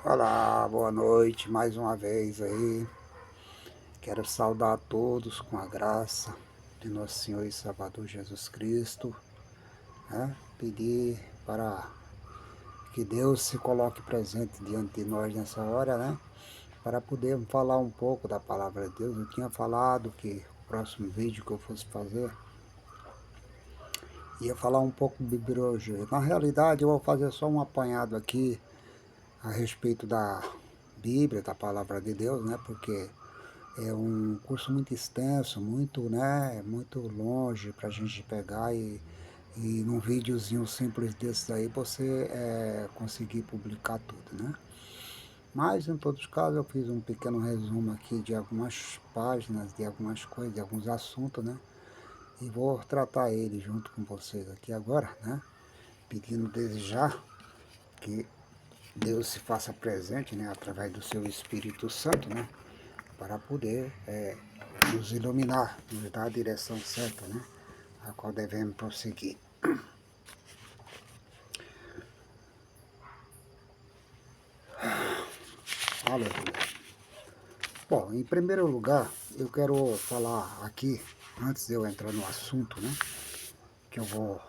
Olá, boa noite mais uma vez aí. Quero saudar a todos com a graça de nosso Senhor e Salvador Jesus Cristo, né? Pedir para que Deus se coloque presente diante de nós nessa hora, né? Para podermos falar um pouco da palavra de Deus. Eu tinha falado que o próximo vídeo que eu fosse fazer ia falar um pouco de Bíblia hoje. Na realidade, eu vou fazer só um apanhado aqui a respeito da Bíblia, da palavra de Deus, né? Porque é um curso muito extenso, muito longe para a gente pegar e num videozinho simples desse aí você conseguir publicar tudo, né? Mas em todos os casos eu fiz um pequeno resumo aqui de algumas páginas, de algumas coisas, de alguns assuntos, né? E vou tratar ele junto com vocês aqui agora, né? Pedindo desde já que Deus se faça presente, né? Através do seu Espírito Santo, né? Para poder nos iluminar, nos dar a direção certa, né? A qual devemos prosseguir. Aleluia. Bom, em primeiro lugar, eu quero falar aqui, antes de eu entrar no assunto, né? Que eu vou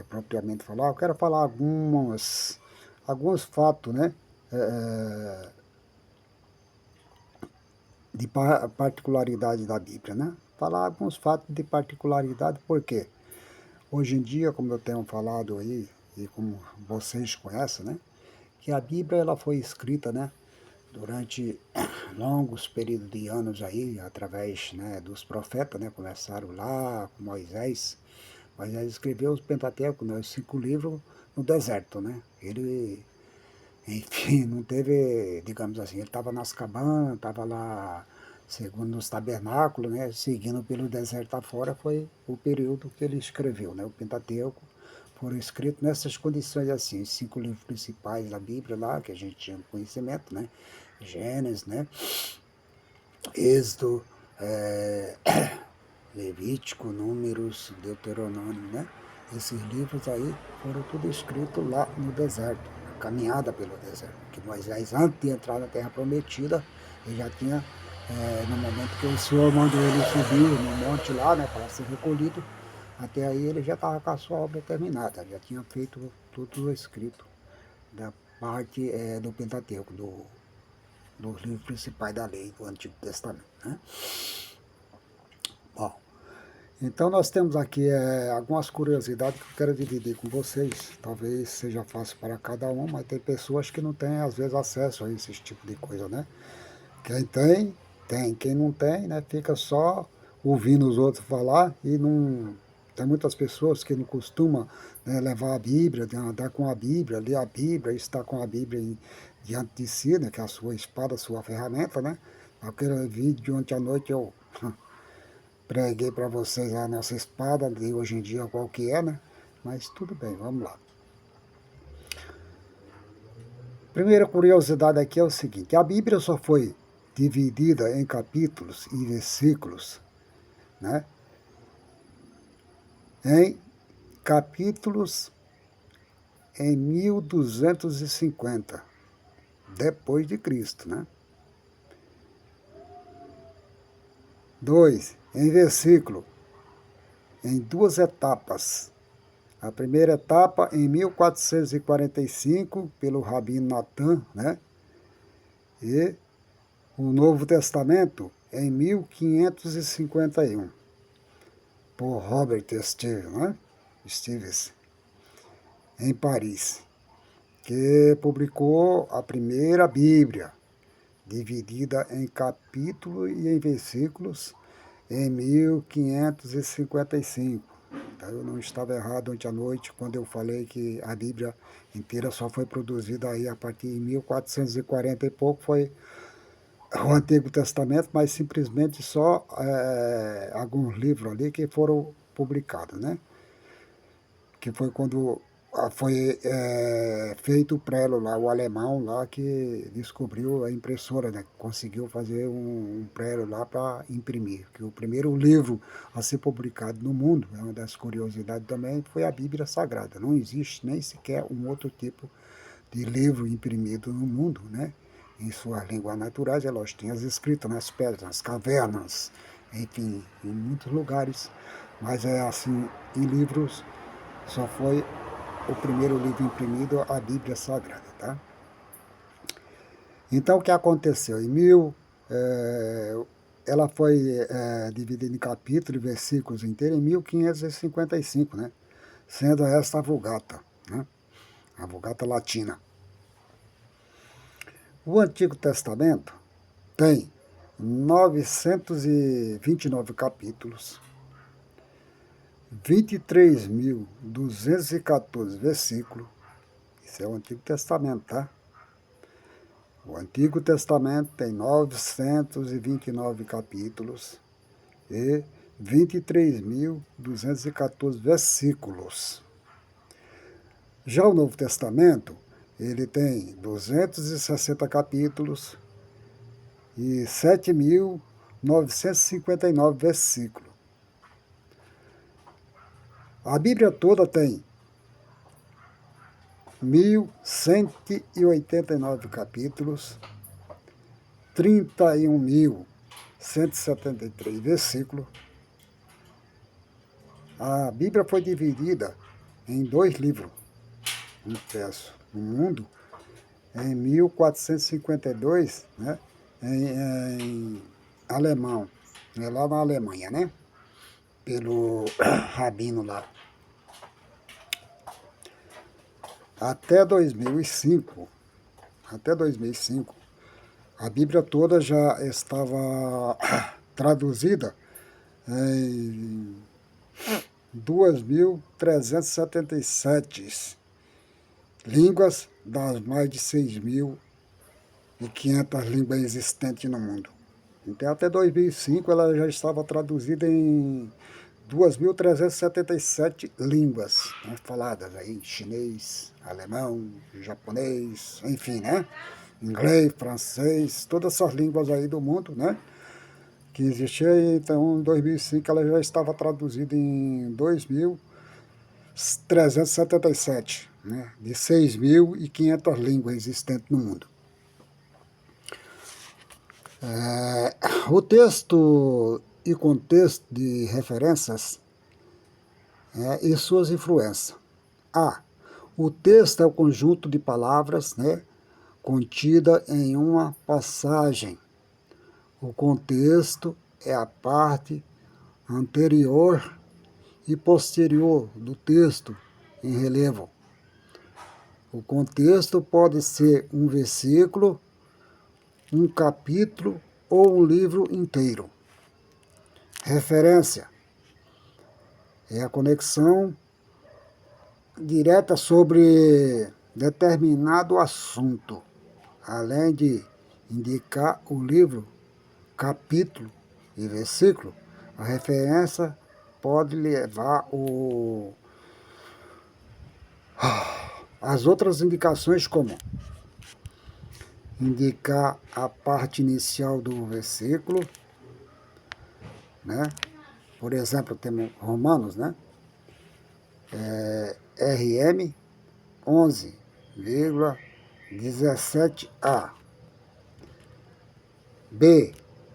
propriamente falar, eu quero falar alguns fatos, né? De particularidade da Bíblia, né? Falar alguns fatos de particularidade, porque hoje em dia, como eu tenho falado aí, e como vocês conhecem, né? Que a Bíblia ela foi escrita, né? Durante longos períodos de anos aí, através, né, dos profetas, né? Começaram lá com Moisés. Moisés escreveu os Pentateuco, né, os 5 livros, no deserto, né? Ele, enfim, não teve, digamos assim, ele estava nas cabanas, estava lá, segundo nos tabernáculos, né? Seguindo pelo deserto afora, foi o período que ele escreveu, né? O Pentateuco foram escritos nessas condições assim, os 5 livros principais da Bíblia lá, que a gente tinha conhecimento, né? Gênesis, né? Êxodo, é, Levítico, Números, Deuteronômio, né? Esses livros aí foram tudo escritos lá no deserto, a caminhada pelo deserto. Que Moisés, antes de entrar na Terra Prometida, ele já tinha, no momento que o Senhor mandou ele subir no monte lá, né, para ser recolhido, até aí ele já estava com a sua obra terminada, já tinha feito tudo escrito da parte do Pentateuco, dos livros principais da lei do Antigo Testamento, né? Bom, então nós temos aqui algumas curiosidades que eu quero dividir com vocês. Talvez seja fácil para cada um, mas tem pessoas que não têm às vezes acesso a esse tipo de coisa, né? Quem tem, tem. Quem não tem, né, fica só ouvindo os outros falar e não. Tem muitas pessoas que não costumam, né, levar a Bíblia, andar com a Bíblia, ler a Bíblia, estar com a Bíblia diante de si, né, que é a sua espada, a sua ferramenta, né? Aquele vídeo de ontem à noite eu preguei para vocês a nossa espada de hoje em dia qual que é, né? Mas tudo bem, vamos lá. Primeira curiosidade aqui é o seguinte: a Bíblia só foi dividida em capítulos e versículos, né? Em capítulos em 1250 depois de Cristo, né? 2. Em versículo, em 2 etapas. A primeira etapa em 1445 pelo Rabino Natan, né? E o Novo Testamento em 1551 por Robert Stevens, né? Stevens, em Paris, que publicou a primeira Bíblia, dividida em capítulos e em versículos, em 1555. Então, eu não estava errado ontem à noite quando eu falei que a Bíblia inteira só foi produzida aí a partir de 1440 e pouco, foi o Antigo Testamento, mas simplesmente só alguns livros ali que foram publicados, né? Que foi quando foi feito o prelo lá, o alemão lá que descobriu a impressora, né? Conseguiu fazer um prelo lá para imprimir. Que o primeiro livro a ser publicado no mundo, é uma das curiosidades também, foi a Bíblia Sagrada. Não existe nem sequer um outro tipo de livro imprimido no mundo, né? Em suas línguas naturais, elas tinham escritas nas pedras, nas cavernas, enfim, em muitos lugares. Mas é assim, em livros, só foi o primeiro livro imprimido, a Bíblia Sagrada, tá? Então, o que aconteceu? Ela foi dividida em capítulos e versículos inteiros em 1555, né? Sendo esta a Vulgata, né? A Vulgata Latina. O Antigo Testamento tem 929 capítulos, 23.214 versículos. Isso é o Antigo Testamento, tá? O Antigo Testamento tem 929 capítulos e 23.214 versículos. Já o Novo Testamento, ele tem 260 capítulos e 7.959 versículos. A Bíblia toda tem 1.189 capítulos, 31.173 versículos. A Bíblia foi dividida em 2 livros impressos no mundo em 1452, né, em alemão, né, lá na Alemanha, né, pelo rabino lá. Até 2005, a Bíblia toda já estava traduzida em 2.377 línguas das mais de 6.500 línguas existentes no mundo. Então, até 2005, ela já estava traduzida em 2.377 línguas, né, faladas aí, chinês, alemão, japonês, enfim, né? Inglês, francês, todas essas línguas aí do mundo, né? Que existia, então em 2005 ela já estava traduzida em 2.377, né? De 6.500 línguas existentes no mundo. O texto e contexto de referências e suas influências. A. O texto é o conjunto de palavras, né, contida em uma passagem. O contexto é a parte anterior e posterior do texto em relevo. O contexto pode ser um versículo, um capítulo ou um livro inteiro. Referência é a conexão direta sobre determinado assunto, além de indicar o livro, capítulo e versículo. A referência pode levar as outras indicações, como indicar a parte inicial do versículo, né? Por exemplo, temos Romanos, né? RM 11,17a. B.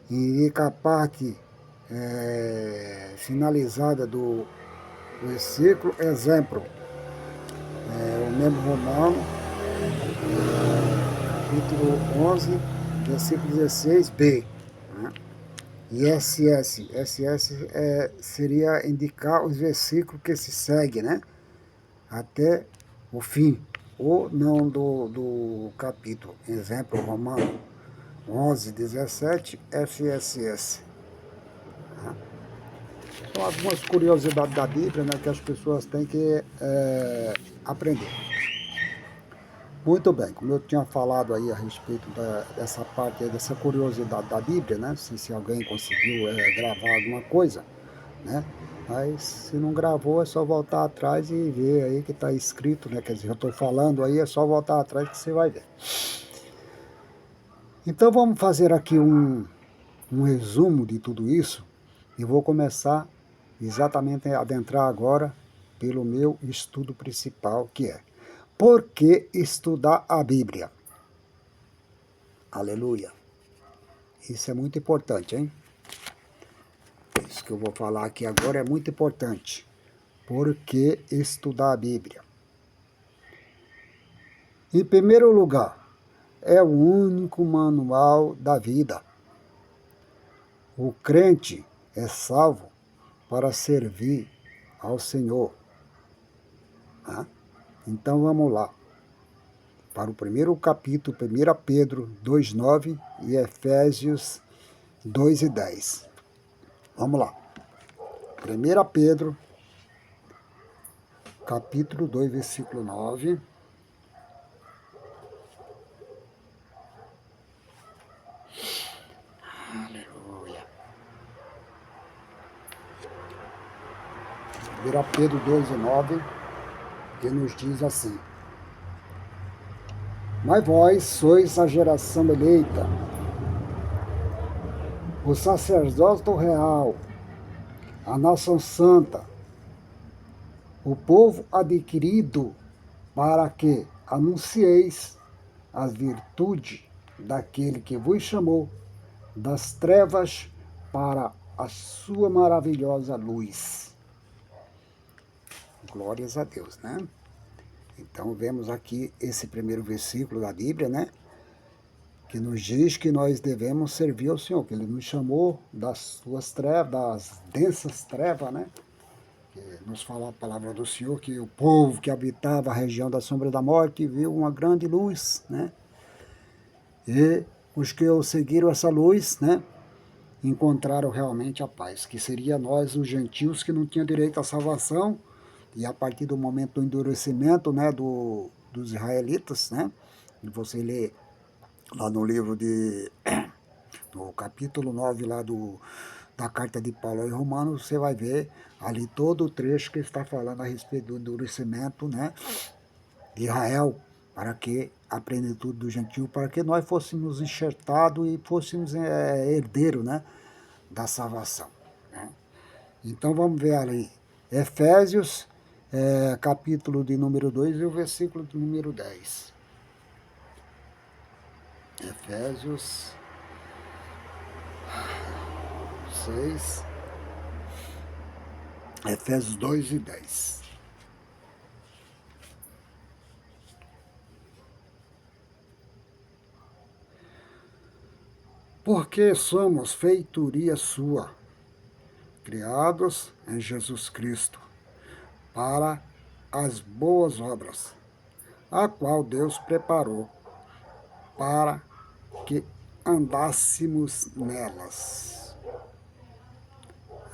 Indica a parte finalizada do versículo. Exemplo, o mesmo Romano, capítulo 11, versículo 16b. Né? E SS seria indicar os versículos que se seguem, né? Até o fim, ou não do capítulo. Exemplo, Romano 11, 17, SSS. Então, algumas curiosidades da Bíblia, né, que as pessoas têm que aprender. Muito bem, como eu tinha falado aí a respeito dessa parte aí, dessa curiosidade da Bíblia, né, se alguém conseguiu gravar alguma coisa, né, mas se não gravou é só voltar atrás e ver aí que está escrito, né, quer dizer, eu estou falando aí, é só voltar atrás que você vai ver. Então vamos fazer aqui um resumo de tudo isso e vou começar exatamente a adentrar agora pelo meu estudo principal, que é Por que estudar a Bíblia? Aleluia. Isso é muito importante, hein? Isso que eu vou falar aqui agora é muito importante. Por que estudar a Bíblia? Em primeiro lugar, é o único manual da vida. O crente é salvo para servir ao Senhor. Tá? Então vamos lá. Para o primeiro capítulo, 1 Pedro 2,9 e Efésios 2,10. Vamos lá. 1 Pedro, capítulo 2, versículo 9. Aleluia. 1 Pedro 2,9, que nos diz assim: Mas vós sois a geração eleita, o sacerdócio real, a nação santa, o povo adquirido, para que anuncieis as virtudes daquele que vos chamou das trevas para a sua maravilhosa luz. Glórias a Deus, né? Então vemos aqui esse primeiro versículo da Bíblia, né? Que nos diz que nós devemos servir ao Senhor, que Ele nos chamou das suas trevas, das densas trevas, né? Que nos fala a palavra do Senhor, que o povo que habitava a região da sombra da morte viu uma grande luz, né? E os que seguiram essa luz, né? Encontraram realmente a paz, que seria nós, os gentios, que não tinham direito à salvação, e a partir do momento do endurecimento, né, dos israelitas, né? E você lê lá no livro no capítulo 9 lá da carta de Paulo aos Romanos, você vai ver ali todo o trecho que está falando a respeito do endurecimento, né, de Israel, para que a plenitude do gentio, para que nós fôssemos enxertados e fôssemos herdeiros, né, da salvação, né? Então vamos ver ali, Efésios, capítulo de número 2 e o versículo de número 10. Efésios 6, Efésios 2 e 10. Porque somos feitoria sua, criados em Jesus Cristo, para as boas obras, a qual Deus preparou para que andássemos nelas.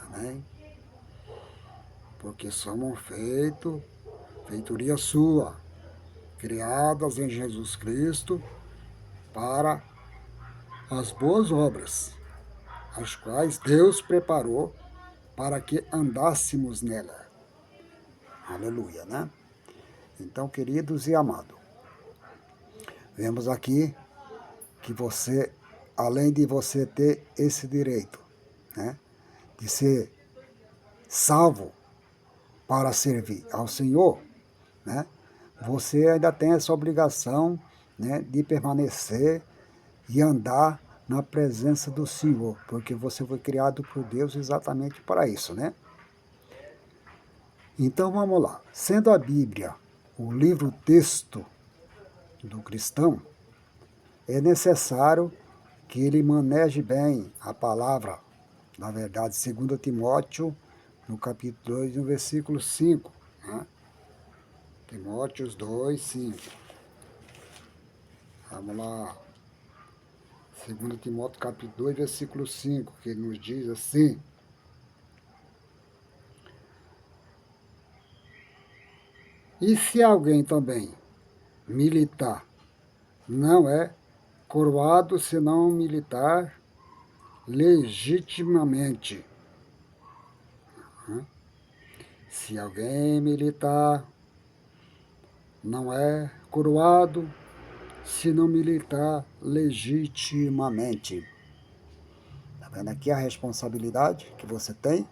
Amém? Porque somos feitoria sua, criadas em Jesus Cristo, para as boas obras, as quais Deus preparou para que andássemos nela. Aleluia, né? Então, queridos e amados, vemos aqui que você, além de você ter esse direito, né, de ser salvo para servir ao Senhor, né, você ainda tem essa obrigação, né, de permanecer e andar na presença do Senhor, porque você foi criado por Deus exatamente para isso, né? Então vamos lá. Sendo a Bíblia o livro-texto do cristão, é necessário que ele maneje bem a palavra, na verdade, 2 Timóteo, no capítulo 2, no versículo 5. Né? Timóteos 2, 5. Vamos lá. 2 Timóteo, capítulo 2, versículo 5, que nos diz assim: E se alguém também militar não é coroado senão militar legitimamente. Se alguém militar não é coroado senão militar legitimamente. Está vendo aqui a responsabilidade que você tem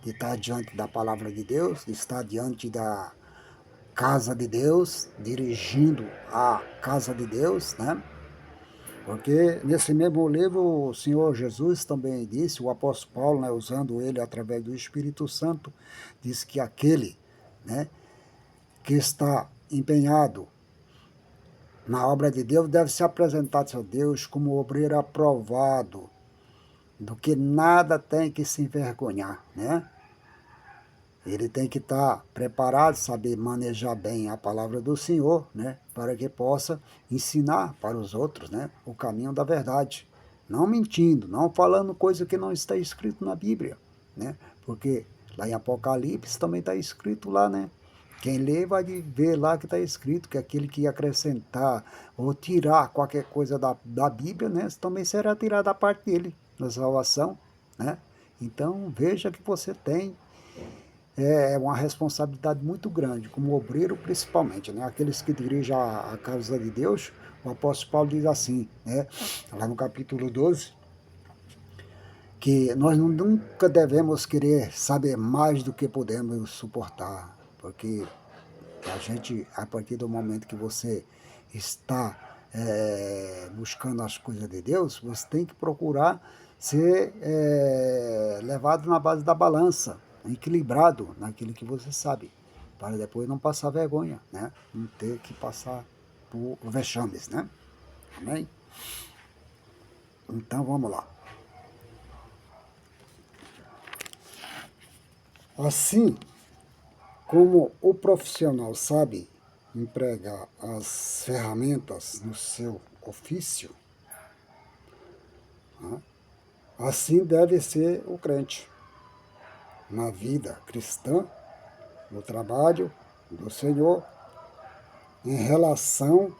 de estar diante da palavra de Deus, de estar diante da casa de Deus, dirigindo a casa de Deus, né? Porque nesse mesmo livro o Senhor Jesus também disse, o apóstolo Paulo, né, usando ele através do Espírito Santo, diz que aquele, né, que está empenhado na obra de Deus deve se apresentar a Deus como obreiro aprovado, do que nada tem que se envergonhar, né? Ele tem que estar preparado, saber manejar bem a palavra do Senhor, né? Para que possa ensinar para os outros, né? O caminho da verdade. Não mentindo, não falando coisa que não está escrito na Bíblia, né? Porque lá em Apocalipse também está escrito lá, né? Quem lê vai ver lá que está escrito que aquele que acrescentar ou tirar qualquer coisa da Bíblia, né? Também será tirado da parte dele, na salvação, né? Então veja que você tem uma responsabilidade muito grande, como obreiro principalmente, né? Aqueles que dirigem a causa de Deus, o apóstolo Paulo diz assim, né? Lá no capítulo 12, que nós nunca devemos querer saber mais do que podemos suportar, porque a gente, a partir do momento que você está buscando as coisas de Deus, você tem que procurar ser levado na base da balança, equilibrado naquilo que você sabe, para depois não passar vergonha, né? Não ter que passar por vexames, né? Amém? Então vamos lá. Assim como o profissional sabe empregar as ferramentas no seu ofício, né? Assim deve ser o crente na vida cristã, no trabalho do Senhor, em relação,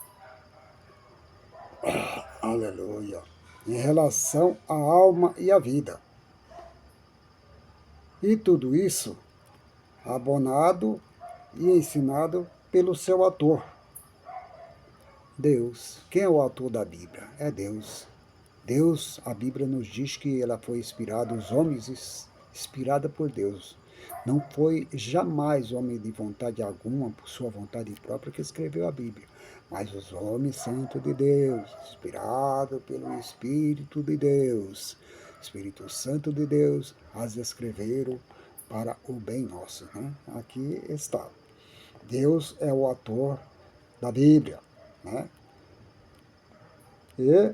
aleluia, em relação à alma e à vida. E tudo isso abonado e ensinado pelo seu autor, Deus. Quem é o autor da Bíblia? É Deus. Deus, a Bíblia nos diz que ela foi inspirada, os homens inspirada por Deus. Não foi jamais homem de vontade alguma, por sua vontade própria, que escreveu a Bíblia, mas os homens santos de Deus, inspirados pelo Espírito de Deus, Espírito Santo de Deus, as escreveram para o bem nosso, né? Aqui está. Deus é o autor da Bíblia, né? E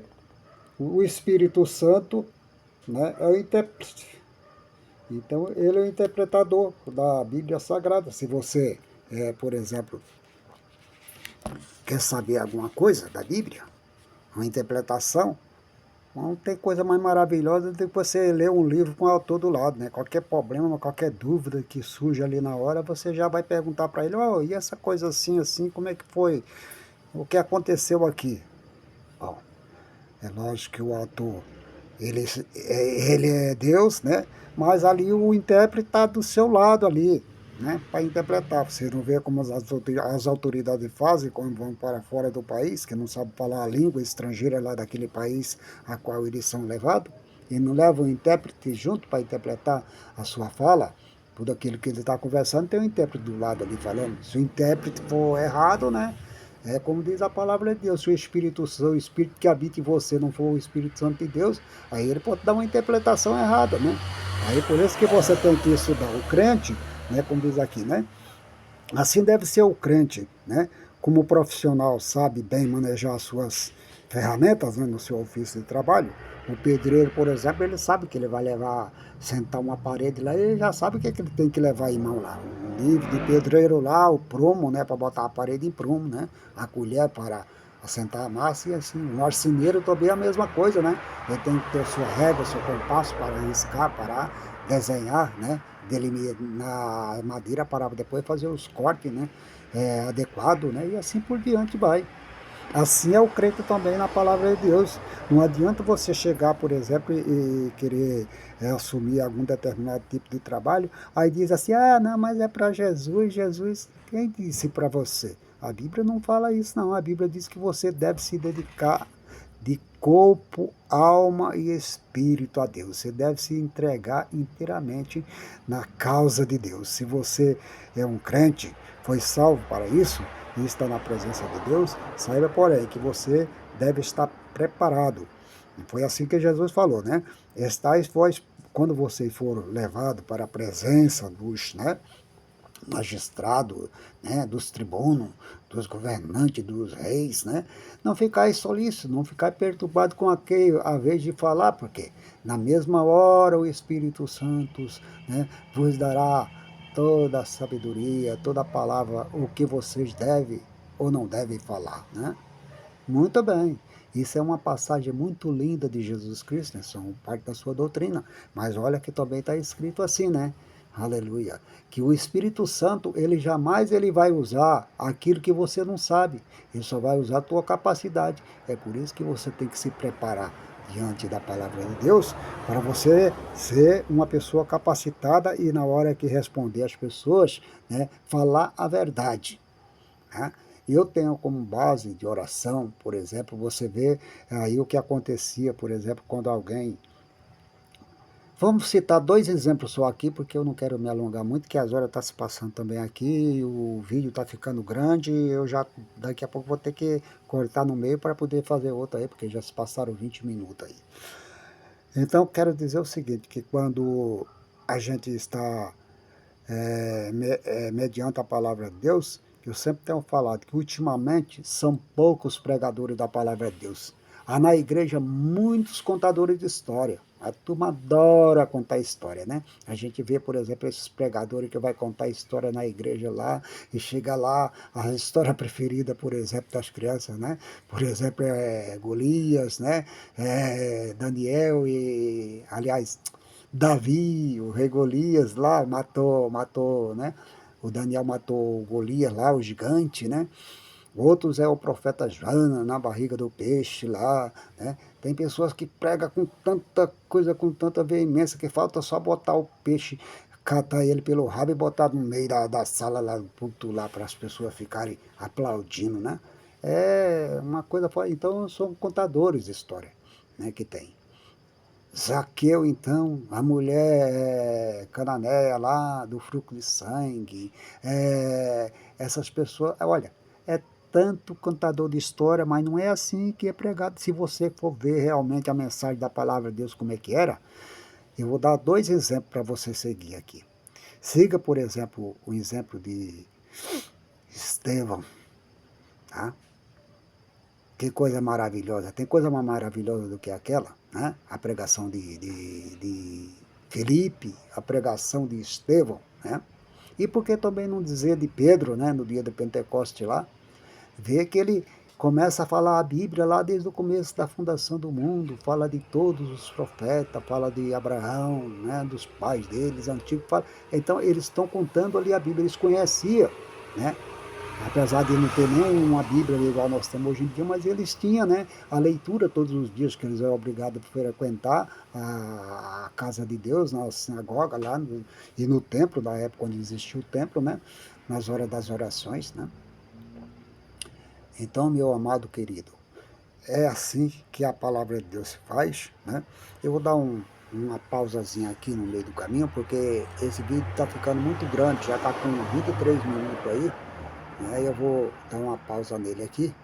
o Espírito Santo, né, é o intérprete. Então, ele é o interpretador da Bíblia Sagrada. Se você, por exemplo, quer saber alguma coisa da Bíblia, uma interpretação, não tem coisa mais maravilhosa do que você ler um livro com o autor do lado, né? Qualquer problema, qualquer dúvida que surge ali na hora, você já vai perguntar para ele, oh, e essa coisa assim, assim, como é que foi? O que aconteceu aqui? Bom, é lógico que o autor, ele é Deus, né? Mas ali o intérprete está do seu lado ali, né? Para interpretar. Você não vê como as autoridades fazem quando vão para fora do país, que não sabem falar a língua estrangeira lá daquele país a qual eles são levados, e não levam o intérprete junto para interpretar a sua fala. Tudo aquilo que ele está conversando tem um intérprete do lado ali falando. Se o intérprete for errado, né? É como diz a palavra de Deus, se o Espírito que habita em você não for o Espírito Santo de Deus, aí ele pode dar uma interpretação errada, né? Aí por isso que você tem que estudar o crente, né, como diz aqui, né? Assim deve ser o crente, né? Como o profissional sabe bem manejar as suas ferramentas, né, no seu ofício de trabalho. O pedreiro, por exemplo, ele sabe que ele vai levar, sentar uma parede lá, ele já sabe o que, é que ele tem que levar em mão lá. O livro de pedreiro lá, o prumo, né, para botar a parede em prumo, né? A colher para assentar a massa e assim. O marceneiro também é a mesma coisa, né? Ele tem que ter sua régua, seu compasso para riscar, para desenhar, né? Na madeira para depois fazer os cortes, né? Adequado, né? E assim por diante vai. Assim é o crente também na palavra de Deus. Não adianta você chegar, por exemplo, e querer assumir algum determinado tipo de trabalho, aí diz assim, ah, não, mas é para Jesus, Jesus, quem disse para você? A Bíblia não fala isso não, a Bíblia diz que você deve se dedicar de corpo, alma e espírito a Deus. Você deve se entregar inteiramente na causa de Deus. Se você é um crente, foi salvo para isso e está na presença de Deus, saiba, porém, que você deve estar preparado. Foi assim que Jesus falou, né? Estais vós, quando vocês foram levados para a presença dos, né, magistrados, né, dos tribunos, dos governantes, dos reis, né? Não ficar solícito, não ficar perturbado com aquele, a vez de falar, porque na mesma hora o Espírito Santo, né, vos dará toda a sabedoria, toda a palavra, o que vocês devem ou não devem falar, né? Muito bem. Isso é uma passagem muito linda de Jesus Cristo, né? São parte da sua doutrina. Mas olha que também está escrito assim, né? Aleluia. Que o Espírito Santo, ele jamais ele vai usar aquilo que você não sabe. Ele só vai usar a tua capacidade. É por isso que você tem que se preparar diante da palavra de Deus, para você ser uma pessoa capacitada e na hora que responder às pessoas, né, falar a verdade. Né? Eu tenho como base de oração, por exemplo, você vê aí o que acontecia, por exemplo, quando alguém. Vamos citar dois exemplos só aqui, porque eu não quero me alongar muito, que as horas estão se passando também aqui, o vídeo está ficando grande, eu já daqui a pouco vou ter que cortar no meio para poder fazer outro aí, porque já se passaram 20 minutos aí. Então, quero dizer o seguinte, que quando a gente está mediante a palavra de Deus, que eu sempre tenho falado que ultimamente são poucos pregadores da palavra de Deus. Há na igreja muitos contadores de história. A turma adora contar história, né? A gente vê, por exemplo, esses pregadores que vai contar história na igreja lá e chega lá, a história preferida, por exemplo, das crianças, né? Por exemplo, Golias, né? Daniel e, aliás, Davi, o rei Golias lá, matou, né? O Daniel matou o Golias lá, o gigante, né? Outros é o profeta Jana na barriga do peixe lá, né? Tem pessoas que pregam com tanta coisa, com tanta veemência, que falta só botar o peixe, catar ele pelo rabo e botar no meio da sala lá, puto lá, para as pessoas ficarem aplaudindo, né? É uma coisa. Então, são contadores de história, né, que tem. Zaqueu, então, a mulher cananeia lá, do fruto de sangue, essas pessoas, olha, é tanto contador de história, mas não é assim que é pregado. Se você for ver realmente a mensagem da palavra de Deus como é que era, eu vou dar dois exemplos para você seguir aqui. Siga, por exemplo, o exemplo de Estevão, tá? Que coisa maravilhosa. Tem coisa mais maravilhosa do que aquela, né? A pregação de Felipe, a pregação de Estevão, né? E por que também não dizer de Pedro, né? No dia do Pentecoste lá, vê que ele começa a falar a Bíblia lá desde o começo da fundação do mundo, fala de todos os profetas, fala de Abraão, né? Dos pais deles, antigos. Então eles estão contando ali a Bíblia, eles conheciam, né? Apesar de não ter nenhuma Bíblia igual nós temos hoje em dia, mas eles tinham, né, a leitura todos os dias, que eles eram obrigados a frequentar a casa de Deus, na sinagoga lá, e no templo, da época onde existia o templo, né, nas horas das orações, né. Então, meu amado querido, é assim que a palavra de Deus se faz, né. Eu vou dar uma pausazinha aqui no meio do caminho, porque esse vídeo está ficando muito grande, já está com 23 minutos aí, né, eu vou dar uma pausa nele aqui,